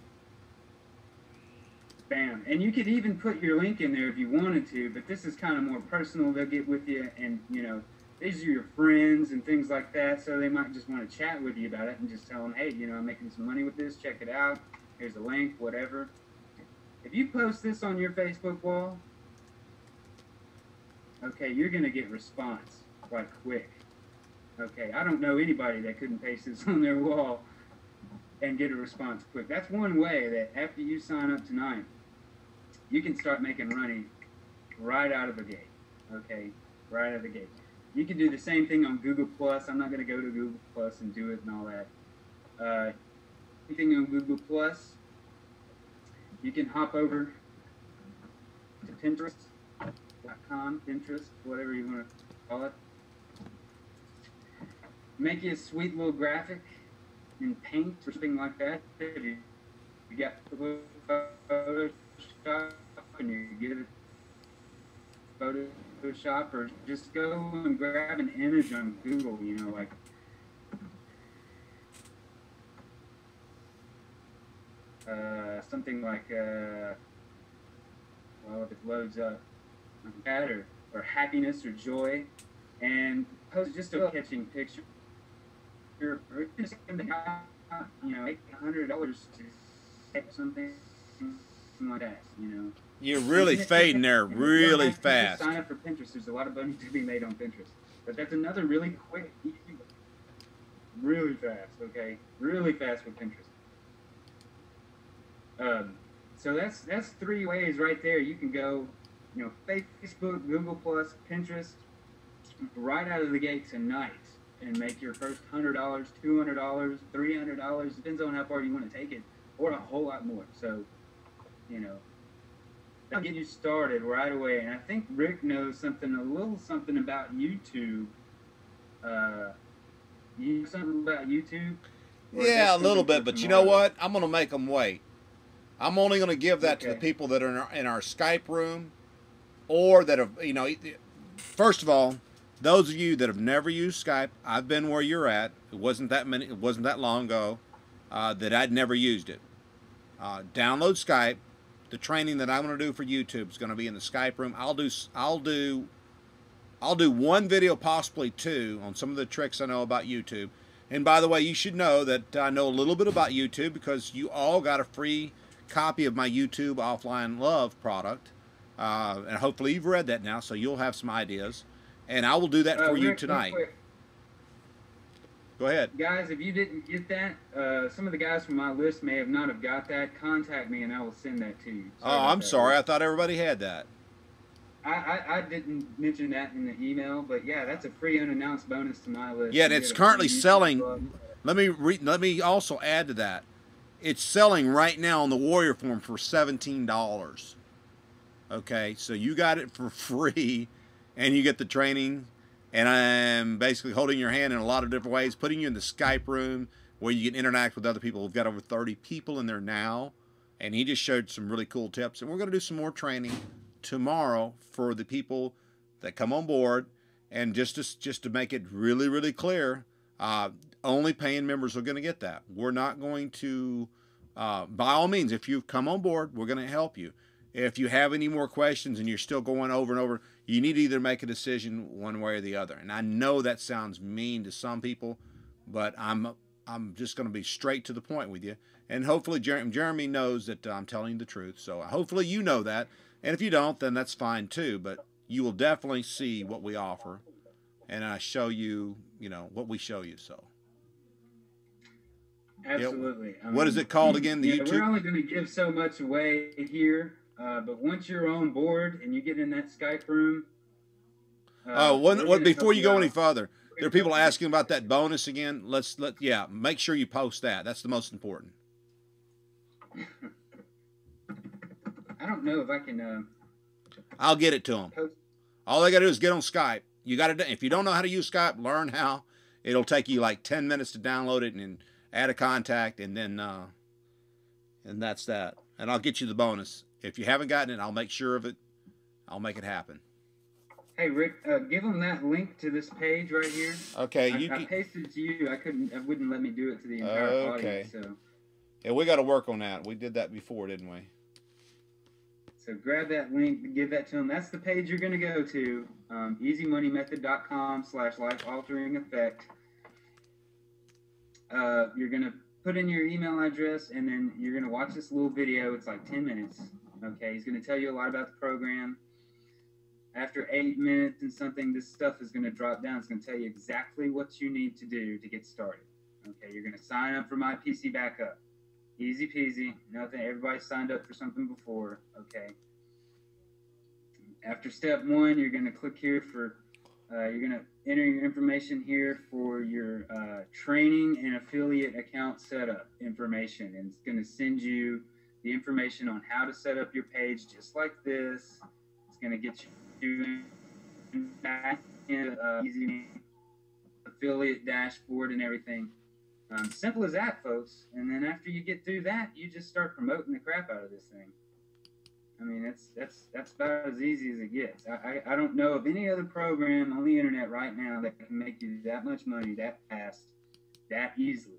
Speaker 1: Bam. And you could even put your link in there if you wanted to, but this is kind of more personal. They'll get with you and, you know, these are your friends and things like that, so they might just want to chat with you about it and just tell them, hey, you know, I'm making some money with this, check it out, here's a link, whatever. If you post this on your Facebook wall, okay, you're going to get response, like, quick. Okay, I don't know anybody that couldn't paste this on their wall and get a response quick. That's one way that after you sign up tonight, you can start making money right out of the gate, okay, right out of the gate. You can do the same thing on Google+. I'm not going to go to Google+ and do it and all that. Anything on Google+, you can hop over to Pinterest.com, Pinterest, whatever you want to call it. Make you a sweet little graphic in Paint or something like that. If you got Photoshop and you get it Photoshop, or just go and grab an image on Google, you know, like something like well, if it loads up that, or happiness or joy, and post just a catching picture, or just, you know, make $100 to type something like that, you know.
Speaker 2: You're really fading there really fast.
Speaker 1: Sign up for Pinterest. There's a lot of money to be made on Pinterest. But that's another really quick, easy, really fast, okay? Really fast with Pinterest. So that's 3 ways right there. You can go, you know, Facebook, Google+, Pinterest, right out of the gate tonight and make your first $100, $200, $300. Depends on how far you want to take it, or a whole lot more. So, you know, that'll get you started right away. And I think Rick knows a little something about YouTube. You know something about YouTube?
Speaker 2: Yeah, a little bit, but you know what? I'm going to make them wait. I'm only going to give that to the people that are in our Skype room, or that have, you know, first of all, those of you that have never used Skype, I've been where you're at. It wasn't that long ago that I'd never used it. Download Skype. The training that I'm going to do for YouTube is going to be in the Skype room. I'll do one video, possibly 2, on some of the tricks I know about YouTube. And by the way, you should know that I know a little bit about YouTube because you all got a free copy of my YouTube Offline Love product. And hopefully you've read that now, so you'll have some ideas. And I will do that for you tonight. Go ahead.
Speaker 1: Guys, if you didn't get that, some of the guys from my list may have not have got that. Contact me and I will send that to you.
Speaker 2: I'm sorry. I thought everybody had that.
Speaker 1: I didn't mention that in the email, but yeah, that's a free unannounced bonus to my list.
Speaker 2: Yeah, and it's currently selling. Let me also add to that. It's selling right now on the Warrior Forum for $17. Okay, so you got it for free, and you get the training. And I'm basically holding your hand in a lot of different ways, putting you in the Skype room where you can interact with other people. We've got over 30 people in there now, and he just showed some really cool tips. And we're going to do some more training tomorrow for the people that come on board. And just to make it really, really clear, only paying members are going to get that. We're not going to, by all means, if you've come on board, we're going to help you. If you have any more questions and you're still going over and over, you need to either make a decision one way or the other. And I know that sounds mean to some people, but I'm just going to be straight to the point with you. And hopefully Jeremy knows that I'm telling you the truth. So hopefully you know that. And if you don't, then that's fine too. But you will definitely see what we offer. And I show you, you know, what we show you. So.
Speaker 1: Absolutely.
Speaker 2: What is it called again? The YouTube?
Speaker 1: We're only going to give so much away here. But once you're on board and you get in that Skype room,
Speaker 2: before you go any further, there are people asking about that bonus again. Make sure you post that. That's the most important.
Speaker 1: I don't know if I can.
Speaker 2: I'll get it to them. All they got to do is get on Skype. You got to. If you don't know how to use Skype, learn how. It'll take you like 10 minutes to download it and add a contact, and then and that's that. And I'll get you the bonus. If you haven't gotten it, I'll make sure of it. I'll make it happen.
Speaker 1: Hey Rick, give them that link to this page right here.
Speaker 2: Okay,
Speaker 1: I pasted it to you. It wouldn't let me do it to the entire audience. So.
Speaker 2: Yeah, we got to work on that. We did that before, didn't we?
Speaker 1: So grab that link, give that to them. That's the page you're going to go to, easymoneymethod.com/life-altering-effect. You're going to put in your email address, and then you're going to watch this little video. It's like 10 minutes. Okay, he's going to tell you a lot about the program. After 8 minutes and something, this stuff is going to drop down. It's going to tell you exactly what you need to do to get started. Okay, you're going to sign up for My PC Backup. Easy peasy. Nothing. Everybody signed up for something before. Okay. After step 1, you're going to click here for, you're going to enter your information here for your training and affiliate account setup information. And it's going to send you the information on how to set up your page just like this. It's going to get you back in easy affiliate dashboard and everything. Simple as that, folks. And then after you get through that, you just start promoting the crap out of this thing. I mean, that's about as easy as it gets. I don't know of any other program on the internet right now that can make you that much money that fast, that easily.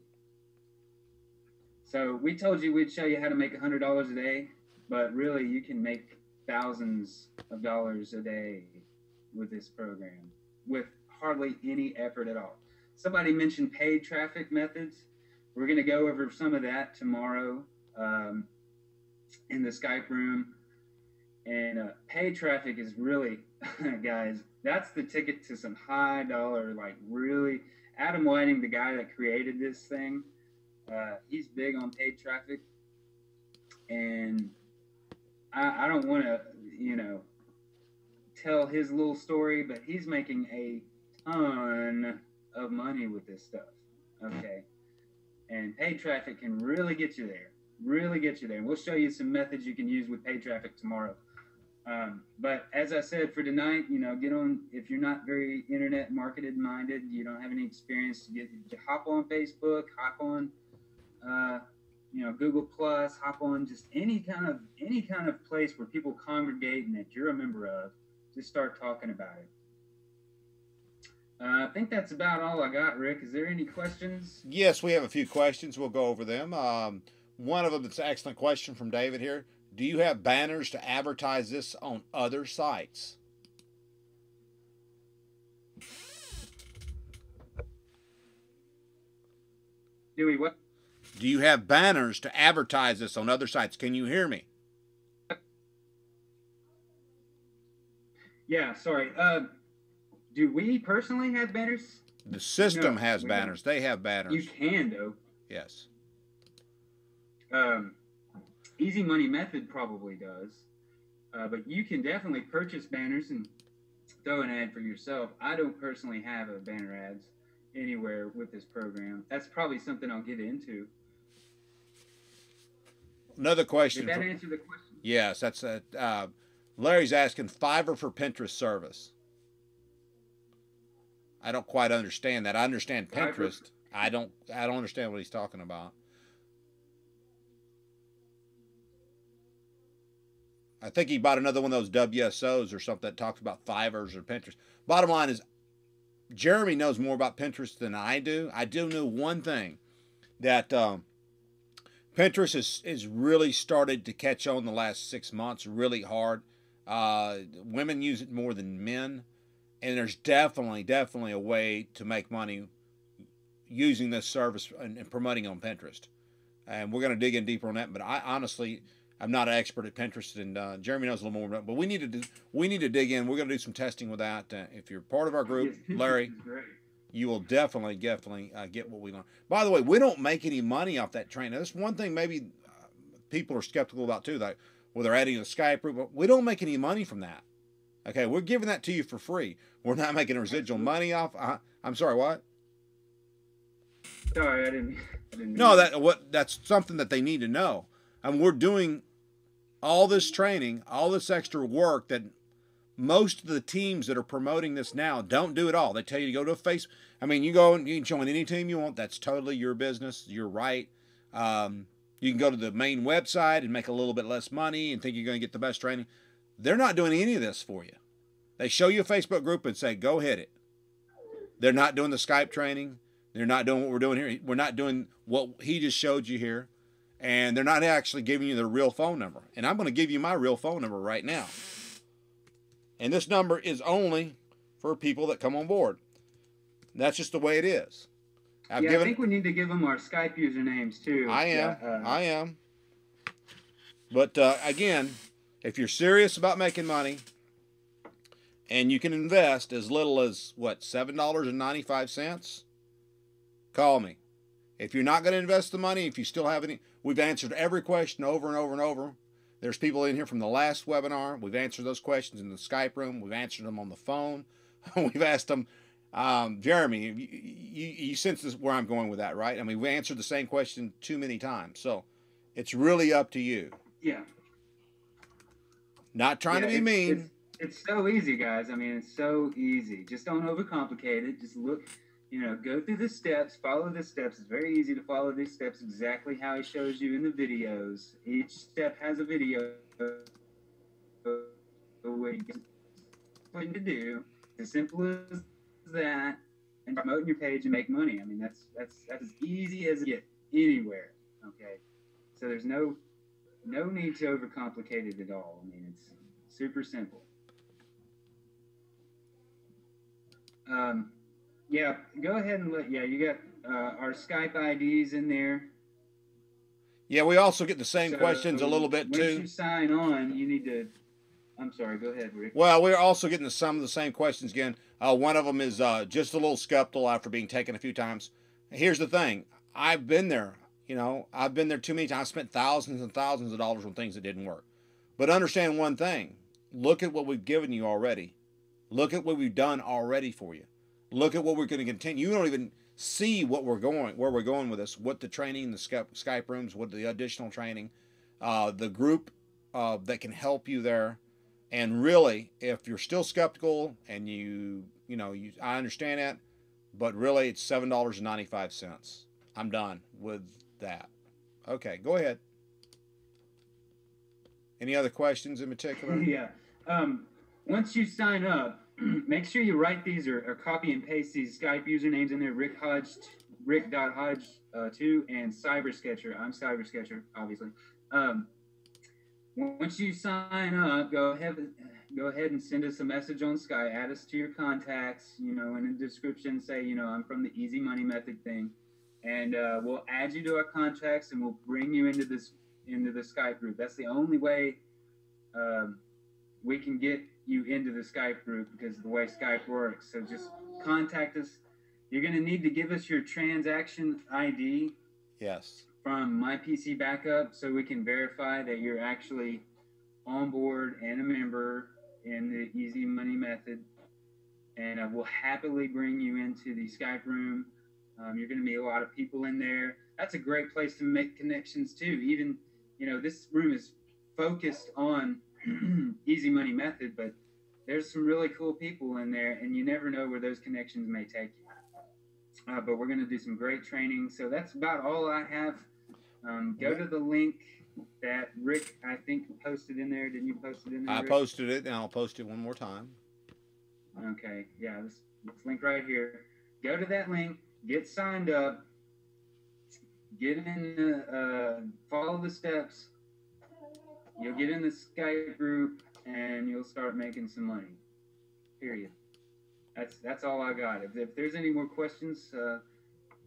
Speaker 1: So we told you we'd show you how to make $100 a day, but really you can make thousands of dollars a day with this program with hardly any effort at all. Somebody mentioned paid traffic methods. We're going to go over some of that tomorrow in the Skype room. And paid traffic is really, guys, that's the ticket to some high dollar, like really. Adam Whiting, the guy that created this thing, he's big on paid traffic. And I don't want to, tell his little story, but he's making a ton of money with this stuff. Okay. And paid traffic can really get you there. Really get you there. And we'll show you some methods you can use with paid traffic tomorrow. But as I said, for tonight, get on, if you're not very internet marketed minded, you don't have any experience, hop on Facebook, hop on, Google Plus, hop on just any kind of place where people congregate and that you're a member of, just start talking about it. I think that's about all I got, Rick. Is there any questions?
Speaker 2: Yes, we have a few questions. We'll go over them. One of them is an excellent question from David here. Do you have banners to advertise this on other sites?
Speaker 1: Do we what?
Speaker 2: Do you have banners to advertise this on other sites? Can you hear me?
Speaker 1: Yeah, sorry. Do we personally have banners?
Speaker 2: The system has banners. They have banners.
Speaker 1: You can, though.
Speaker 2: Yes.
Speaker 1: Easy Money Method probably does. But you can definitely purchase banners and throw an ad for yourself. I don't personally have a banner ads anywhere with this program. That's probably something I'll get into.
Speaker 2: Another question.
Speaker 1: Did that answer the question?
Speaker 2: Yes, that's Larry's asking Fiverr for Pinterest service. I don't quite understand that. I understand Pinterest. I don't understand what he's talking about. I think he bought another one of those WSOs or something that talks about Fiverrs or Pinterest. Bottom line is, Jeremy knows more about Pinterest than I do. I do know one thing, that Pinterest is really started to catch on the last 6 months really hard. Women use it more than men. And there's definitely a way to make money using this service and promoting on Pinterest. And we're going to dig in deeper on that. But I honestly, I'm not an expert at Pinterest, and Jeremy knows a little more about it. But we need to dig in. We're going to do some testing with that. If you're part of our group, Larry, you will definitely get what we learn. By the way, we don't make any money off that training. That's one thing maybe people are skeptical about too. Like, well, they're adding a Skype group, but we don't make any money from that. Okay, we're giving that to you for free. We're not making residual money off. I'm sorry, what?
Speaker 1: Sorry, I didn't.
Speaker 2: No, that's something that they need to know. And we're doing all this training, all this extra work that most of the teams that are promoting this now don't do it all. They tell you to go to a face. I mean, you go and you can join any team you want. That's totally your business. You're right. You can go to the main website and make a little bit less money and think you're going to get the best training. They're not doing any of this for you. They show you a Facebook group and say, go hit it. They're not doing the Skype training. They're not doing what we're doing here. We're not doing what he just showed you here. And they're not actually giving you their real phone number. And I'm going to give you my real phone number right now. And this number is only for people that come on board. That's just the way it is.
Speaker 1: I think we need to give them our Skype usernames too.
Speaker 2: I am. But again, if you're serious about making money and you can invest as little as, what, $7.95, call me. If you're not going to invest the money, if you still have any, we've answered every question over and over and over. There's people in here from the last webinar. We've answered those questions in the Skype room. We've answered them on the phone. We've asked them, Jeremy, you sense this, where I'm going with that, right? I mean, we answered the same question too many times. So it's really up to you.
Speaker 1: Yeah.
Speaker 2: Not trying to be mean.
Speaker 1: It's so easy, guys. I mean, it's so easy. Just don't overcomplicate it. Just look, go through the steps, follow the steps. It's very easy to follow these steps exactly how he shows you in the videos. Each step has a video. What you to do. As simple as that, and promoting your page and make money. I mean, that's as easy as it gets anywhere. Okay, so there's no need to overcomplicate it at all. I mean, it's super simple. Yeah, go ahead and you got our Skype IDs in there.
Speaker 2: Yeah, we also get the same questions a little bit too.
Speaker 1: Once you sign on, you need to. I'm sorry, go ahead, Rick.
Speaker 2: Well, we're also getting some of the same questions again. One of them is just a little skeptical after being taken a few times. Here's the thing. I've been there. I've been there too many times. I spent thousands and thousands of dollars on things that didn't work. But understand one thing. Look at what we've given you already. Look at what we've done already for you. Look at what we're going to continue. You don't even see where we're going with this, what the training, the Skype rooms, what the additional training, the group that can help you there. And really, if you're still skeptical and I understand that, but really it's $7.95. I'm done with that. Okay, go ahead. Any other questions in particular?
Speaker 1: Yeah. Once you sign up, make sure you write these or copy and paste these Skype usernames in there. Rick.Hodge2 and Cybersketcher. I'm Cybersketcher, obviously. Once you sign up, go ahead and send us a message on Skype. Add us to your contacts. In the description, say I'm from the Easy Money Method thing, and we'll add you to our contacts and we'll bring you into the Skype group. That's the only way we can get you into the Skype group because of the way Skype works. So just contact us. You're going to need to give us your transaction ID.
Speaker 2: Yes.
Speaker 1: From My PC Backup, so we can verify that you're actually on board and a member in the Easy Money Method, and we'll happily bring you into the Skype room. You're going to meet a lot of people in there. That's a great place to make connections too. Even this room is focused on Easy Money Method, but there's some really cool people in there, and you never know where those connections may take you. But we're going to do some great training. So that's about all I have. Go to the link that Rick, I think, posted in there. Didn't you post it in there,
Speaker 2: I
Speaker 1: Rick?
Speaker 2: posted it, and I'll post it one more time.
Speaker 1: Okay. Yeah, this link right here. Go to that link. Get signed up. Get in follow the steps. You'll get in the Skype group, and you'll start making some money. Period. That's all I got. If there's any more questions,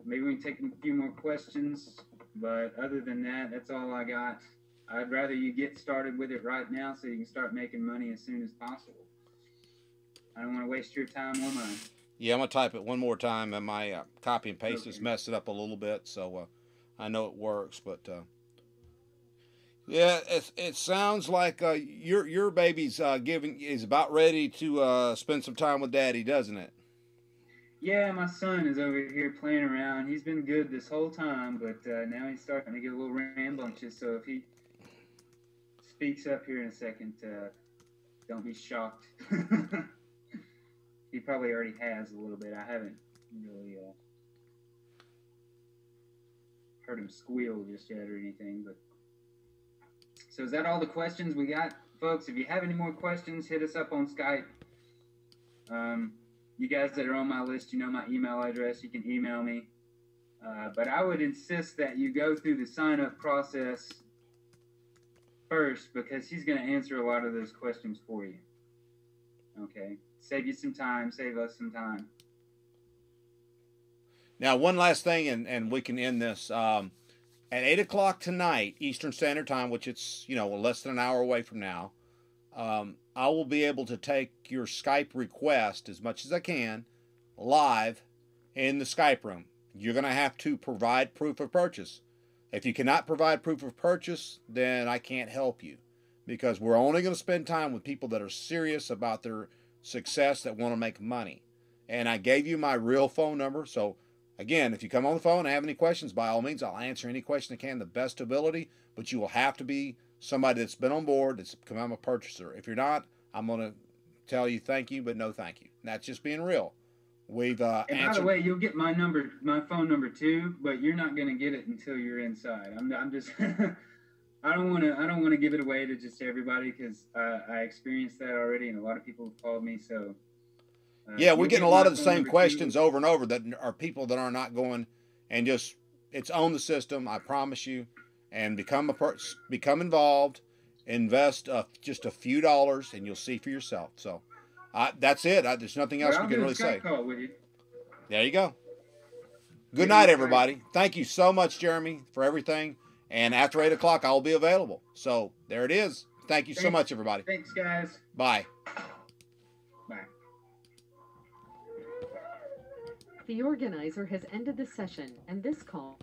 Speaker 1: maybe we can take a few more questions. But other than that, that's all I got. I'd rather you get started with it right now so you can start making money as soon as possible. I don't want to waste your time or mine.
Speaker 2: Yeah, I'm going to type it one more time, and my copy and paste has messed it up a little bit, so I know it works. But, yeah, it sounds like your baby's is about ready to spend some time with Daddy, doesn't it?
Speaker 1: Yeah, my son is over here playing around. He's been good this whole time, but now he's starting to get a little rambunctious. So if he speaks up here in a second, Don't be shocked. He probably already has a little bit. I haven't really heard him squeal just yet or anything. But so is that all the questions we got, folks? If you have any more questions, hit us up on Skype. You guys that are on my list, you know my email address. You can email me. But I would insist that you go through the sign-up process first, because he's going to answer a lot of those questions for you. Okay? Save you some time. Save us some time.
Speaker 2: Now, one last thing, and we can end this. At 8 o'clock tonight, Eastern Standard Time, which it's, less than an hour away from now, I will be able to take your Skype request as much as I can live in the Skype room. You're going to have to provide proof of purchase. If you cannot provide proof of purchase, then I can't help you, because we're only going to spend time with people that are serious about their success, that want to make money. And I gave you my real phone number. So again, if you come on the phone and have any questions, by all means, I'll answer any question I can the best ability, but you will have to be somebody that's been on board, that's become a purchaser. If you're not, I'm going to tell you thank you, but no thank you. And that's just being real. We've
Speaker 1: and by the way, you'll get my phone number too, but you're not going to get it until you're inside. I'm just I don't want to give it away to just everybody, because I experienced that already, and a lot of people have called me. So
Speaker 2: yeah, we're getting a lot of the same questions over and over, that are people that are not going and just, it's own the system. I promise you, and become involved, invest just a few dollars, and you'll see for yourself. So that's it. There's nothing else we can really say.
Speaker 1: Call with you.
Speaker 2: There you go. Good night, everybody. Thank you so much, Jeremy, for everything. And after 8 o'clock, I'll be available. So there it is. Thank you so much, everybody.
Speaker 1: Thanks, guys.
Speaker 2: Bye.
Speaker 1: Bye.
Speaker 3: The organizer has ended the session, and this call